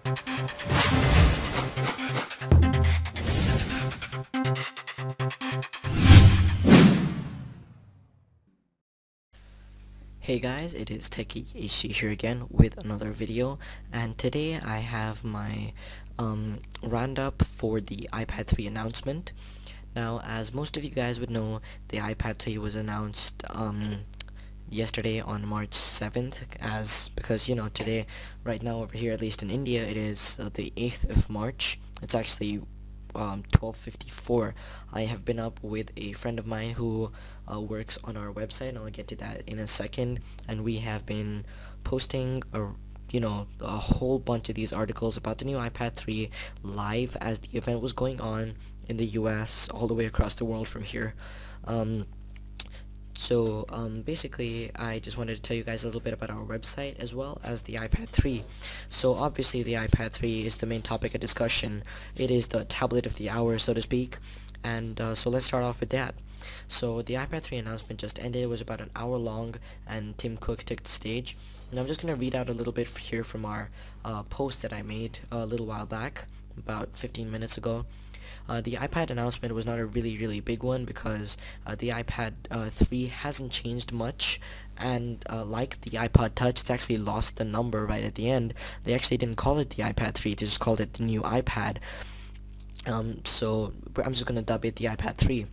Hey guys, it is TekGeekHD here again with another video, and today I have my roundup for the iPad 3 announcement. Now, as most of you guys would know, the iPad 3 was announced yesterday on March 7th, because you know today, right now over here, at least in India, it is the 8th of March. It's actually 12:54. I have been up with a friend of mine who works on our website, and I'll get to that in a second. And we have been posting a whole bunch of these articles about the new iPad 3 live as the event was going on in the US all the way across the world from here. Basically, I just wanted to tell you guys a little bit about our website as well as the iPad 3. So obviously the iPad 3 is the main topic of discussion. It is the tablet of the hour, so to speak. And so let's start off with that. So the iPad 3 announcement just ended. It was about an hour long, and Tim Cook took the stage. And I'm just going to read out a little bit here from our post that I made a little while back, about 15 minutes ago. The iPad announcement was not a really big one because the iPad 3 hasn't changed much, and like the iPod Touch, it's actually lost the number right at the end. They actually didn't call it the iPad 3, they just called it the new iPad. So I'm just gonna dub it the iPad 3.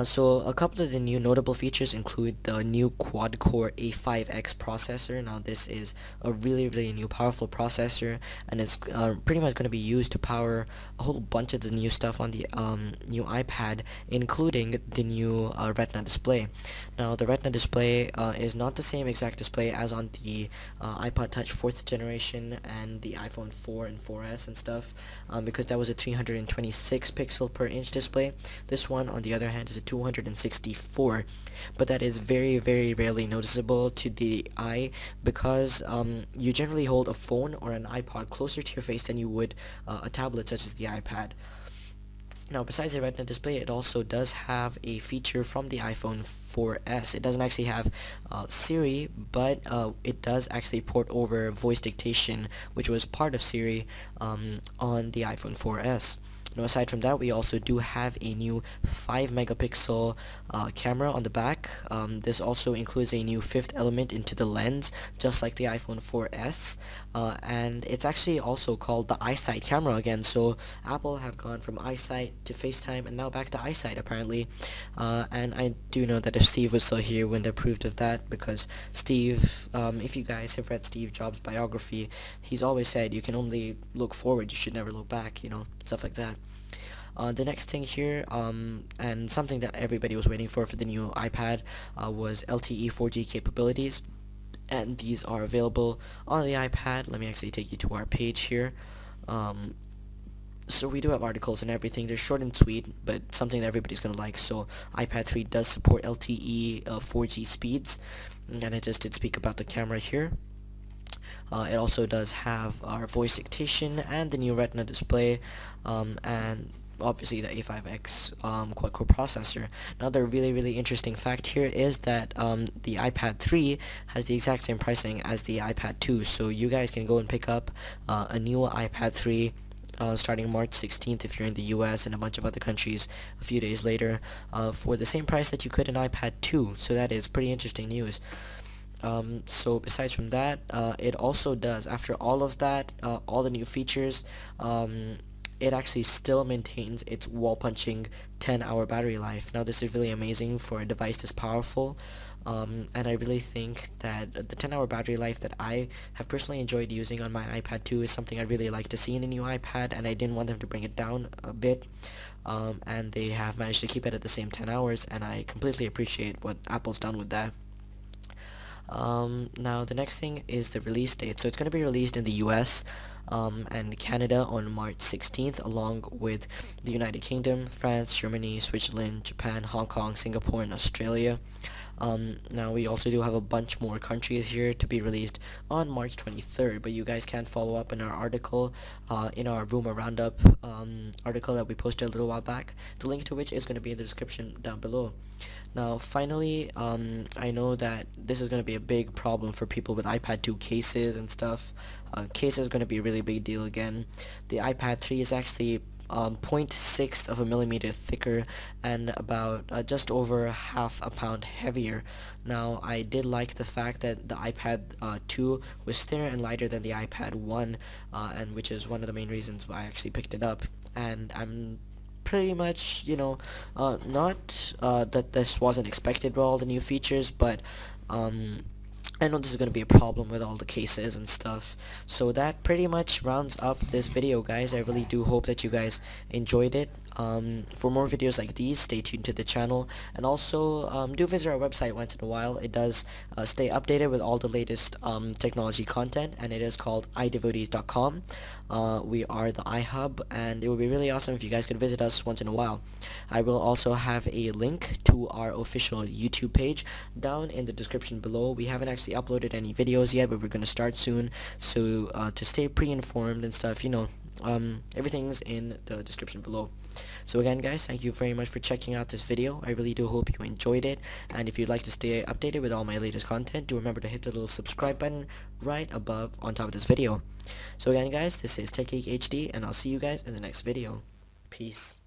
So a couple of the new notable features include the new quad-core A5X processor. Now this is a really new powerful processor, and it's pretty much going to be used to power a whole bunch of the new stuff on the new iPad, including the new Retina display. Now the Retina display is not the same exact display as on the iPod Touch 4th generation and the iPhone 4 and 4S and stuff, because that was a 326 pixel per inch display. This one, on the other hand, is a 264, but that is very rarely noticeable to the eye because you generally hold a phone or an iPod closer to your face than you would a tablet such as the iPad. Now, besides the Retina display, it also does have a feature from the iPhone 4S. It doesn't actually have Siri, but it does actually port over voice dictation, which was part of Siri on the iPhone 4S. Now, aside from that, we also do have a new 5 megapixel camera on the back. This also includes a new fifth element into the lens, just like the iPhone 4S, and it's actually also called the iSight camera again. So Apple have gone from iSight to FaceTime and now back to iSight apparently. And I do know that if Steve was still here, wouldn't approved of that, because Steve, if you guys have read Steve Jobs' biography, he's always said you can only look forward, you should never look back, you know, stuff like that. The next thing here, and something that everybody was waiting for the new iPad, was LTE 4G capabilities, and these are available on the iPad. Let me actually take you to our page here. So we do have articles and everything. They're short and sweet, but something that everybody's gonna like. So iPad 3 does support LTE 4G speeds, and I just did speak about the camera here. It also does have our voice dictation and the new Retina display, and obviously the A5X quad-core processor. Another really interesting fact here is that the iPad 3 has the exact same pricing as the iPad 2, so you guys can go and pick up a new iPad 3 starting March 16th if you're in the US, and a bunch of other countries a few days later, for the same price that you could in iPad 2, so that is pretty interesting news. So besides from that, it also does, after all of that, all the new features, it actually still maintains its wall-punching 10-hour battery life. Now this is really amazing for a device this powerful, and I really think that the 10-hour battery life that I have personally enjoyed using on my iPad 2 is something I'd really like to see in a new iPad, and I didn't want them to bring it down a bit, and they have managed to keep it at the same 10 hours, and I completely appreciate what Apple's done with that. Now the next thing is the release date. So it's going to be released in the US and Canada on March 16th, along with the United Kingdom, France, Germany, Switzerland, Japan, Hong Kong, Singapore, and Australia. Now we also do have a bunch more countries here to be released on March 23rd, but you guys can follow up in our article, in our Rumor Roundup article that we posted a little while back, the link to which is going to be in the description down below. Now finally, I know that this is going to be a big problem for people with iPad 2 cases and stuff, case is going to be a really big deal again. The iPad 3 is actually 0.6 of a millimeter thicker and about just over half a pound heavier. Now, I did like the fact that the iPad 2 was thinner and lighter than the iPad 1, and which is one of the main reasons why I actually picked it up. And I'm pretty much, not that this wasn't expected with all the new features, but I know this is going to be a problem with all the cases and stuff. So that pretty much rounds up this video, guys. I really do hope that you guys enjoyed it. For more videos like these, stay tuned to the channel, and also do visit our website once in a while. It does stay updated with all the latest technology content, and it is called iDevotees.com. We are the iHub, and it would be really awesome if you guys could visit us once in a while. I will also have a link to our official YouTube page down in the description below. We haven't actually uploaded any videos yet, but we're going to start soon, so to stay pre-informed and stuff, everything's in the description below. So again, guys, thank you very much for checking out this video. I really do hope you enjoyed it, and if you'd like to stay updated with all my latest content, do remember to hit the little subscribe button right above on top of this video. So again, guys, this is TekGeekHD, and I'll see you guys in the next video. Peace.